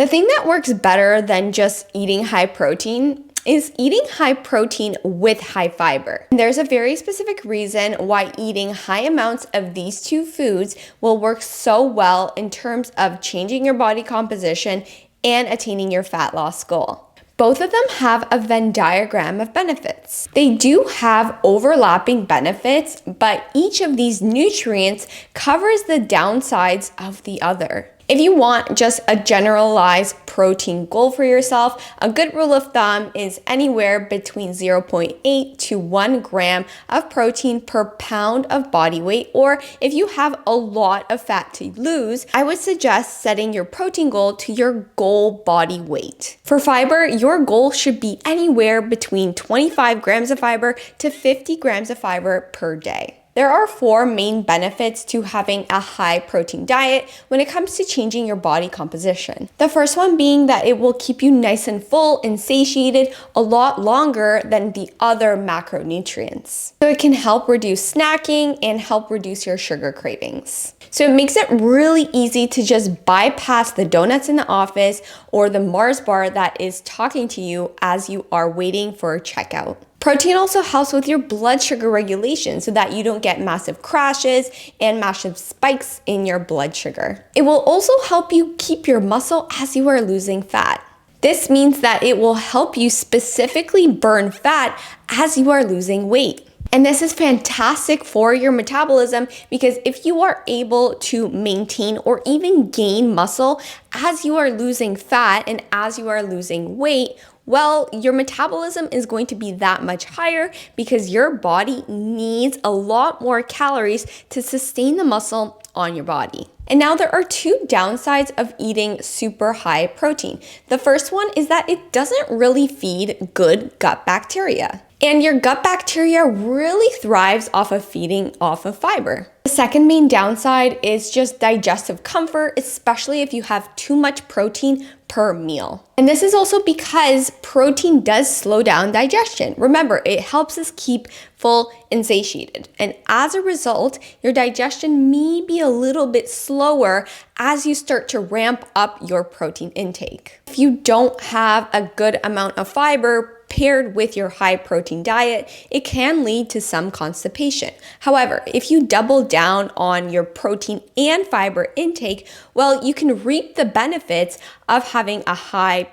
The thing that works better than just eating high protein is eating high protein with high fiber. And there's a very specific reason why eating high amounts of these two foods will work so well in terms of changing your body composition and attaining your fat loss goal. Both of them have a Venn diagram of benefits. They do have overlapping benefits, but each of these nutrients covers the downsides of the other. If you want just a generalized protein goal for yourself, a good rule of thumb is anywhere between 0.8 to 1 gram of protein per pound of body weight, or if you have a lot of fat to lose, I would suggest setting your protein goal to your goal body weight. For fiber, your goal should be anywhere between 25 grams of fiber to 50 grams of fiber per day. There are 4 main benefits to having a high protein diet when it comes to changing your body composition. The first one being that it will keep you nice and full and satiated a lot longer than the other macronutrients. So it can help reduce snacking and help reduce your sugar cravings. So it makes it really easy to just bypass the donuts in the office or the Mars bar that is talking to you as you are waiting for a checkout. Protein also helps with your blood sugar regulation so that you don't get massive crashes and massive spikes in your blood sugar. It will also help you keep your muscle as you are losing fat. This means that it will help you specifically burn fat as you are losing weight. And this is fantastic for your metabolism because if you are able to maintain or even gain muscle as you are losing fat and as you are losing weight, well, your metabolism is going to be that much higher because your body needs a lot more calories to sustain the muscle on your body. And now there are 2 downsides of eating super high protein. The first one is that it doesn't really feed good gut bacteria. And your gut bacteria really thrives off of feeding off of fiber. The second main downside is just digestive comfort, especially if you have too much protein per meal. And this is also because protein does slow down digestion. Remember, it helps us keep full and satiated. And as a result, your digestion may be a little bit slower as you start to ramp up your protein intake. If you don't have a good amount of fiber paired with your high protein diet, it can lead to some constipation. However, if you double down on your protein and fiber intake, well, you can reap the benefits of having a high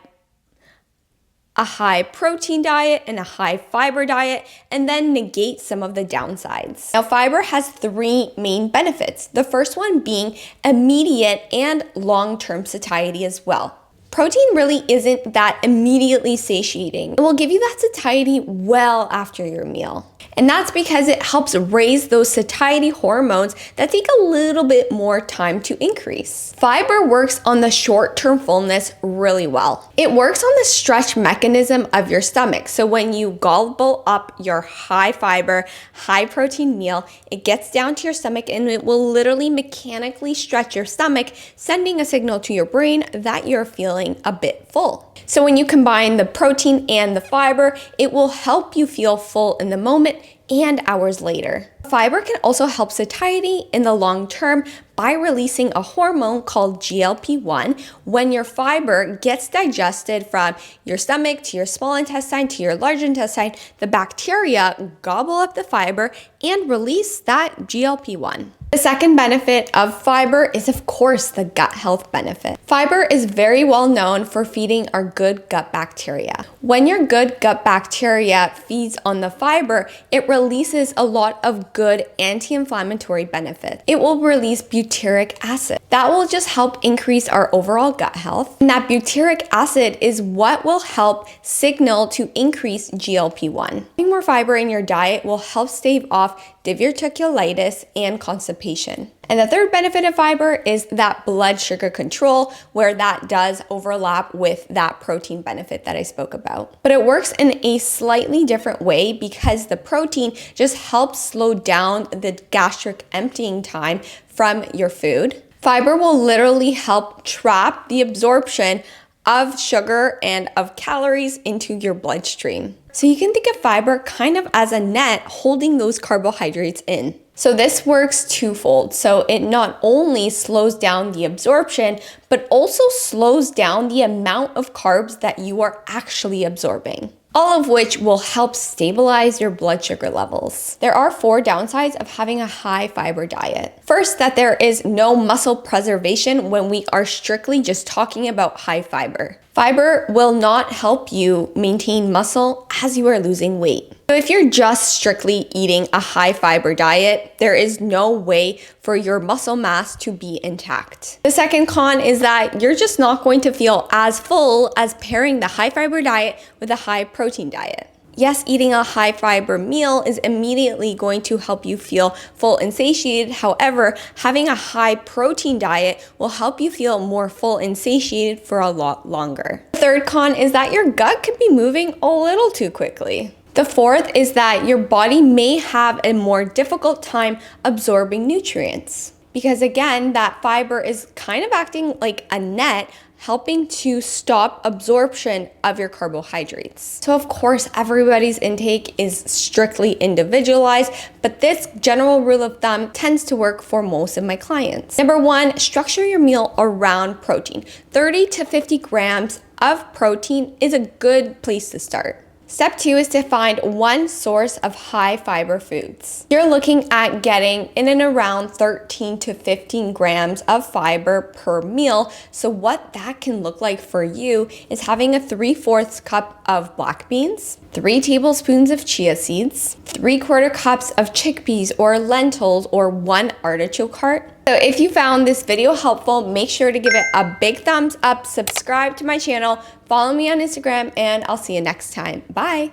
protein diet and a high fiber diet, and then negate some of the downsides. Now, fiber has 3 main benefits. The first one being immediate and long-term satiety as well. Protein really isn't that immediately satiating. It will give you that satiety well after your meal. And that's because it helps raise those satiety hormones that take a little bit more time to increase. Fiber works on the short-term fullness really well. It works on the stretch mechanism of your stomach. So when you gobble up your high fiber, high protein meal, it gets down to your stomach and it will literally mechanically stretch your stomach, sending a signal to your brain that you're feeling a bit full. So when you combine the protein and the fiber, it will help you feel full in the moment and hours later. Fiber can also help satiety in the long term by releasing a hormone called GLP-1. When your fiber gets digested from your stomach to your small intestine to your large intestine, the bacteria gobble up the fiber and release that GLP-1. The second benefit of fiber is, of course, the gut health benefit. Fiber is very well known for feeding our good gut bacteria. When your good gut bacteria feeds on the fiber, it releases a lot of good anti-inflammatory benefits. It will release butyric acid. That will just help increase our overall gut health. And that butyric acid is what will help signal to increase GLP-1. Having more fiber in your diet will help stave off diverticulitis and constipation. And the third benefit of fiber is that blood sugar control, where that does overlap with that protein benefit that I spoke about. But it works in a slightly different way because the protein just helps slow down the gastric emptying time from your food. Fiber will literally help trap the absorption of sugar and of calories into your bloodstream. So you can think of fiber kind of as a net holding those carbohydrates in. So this works twofold. So it not only slows down the absorption, but also slows down the amount of carbs that you are actually absorbing, all of which will help stabilize your blood sugar levels. There are 4 downsides of having a high fiber diet. First, that there is no muscle preservation when we are strictly just talking about high fiber. Fiber will not help you maintain muscle as you are losing weight. So if you're just strictly eating a high fiber diet, there is no way for your muscle mass to be intact. The second con is that you're just not going to feel as full as pairing the high fiber diet with a high protein diet. Yes, eating a high fiber meal is immediately going to help you feel full and satiated. However, having a high protein diet will help you feel more full and satiated for a lot longer. The third con is that your gut could be moving a little too quickly. The fourth is that your body may have a more difficult time absorbing nutrients, because again, that fiber is kind of acting like a net, helping to stop absorption of your carbohydrates. So of course, everybody's intake is strictly individualized, but this general rule of thumb tends to work for most of my clients. Number 1, structure your meal around protein. 30 to 50 grams of protein is a good place to start. Step 2 is to find one source of high fiber foods. You're looking at getting in and around 13 to 15 grams of fiber per meal. So what that can look like for you is having a 3/4 cup of black beans, 3 tablespoons of chia seeds, 3/4 cups of chickpeas or lentils, or 1 artichoke heart. So if you found this video helpful, make sure to give it a big thumbs up, subscribe to my channel, follow me on Instagram, and I'll see you next time. Bye.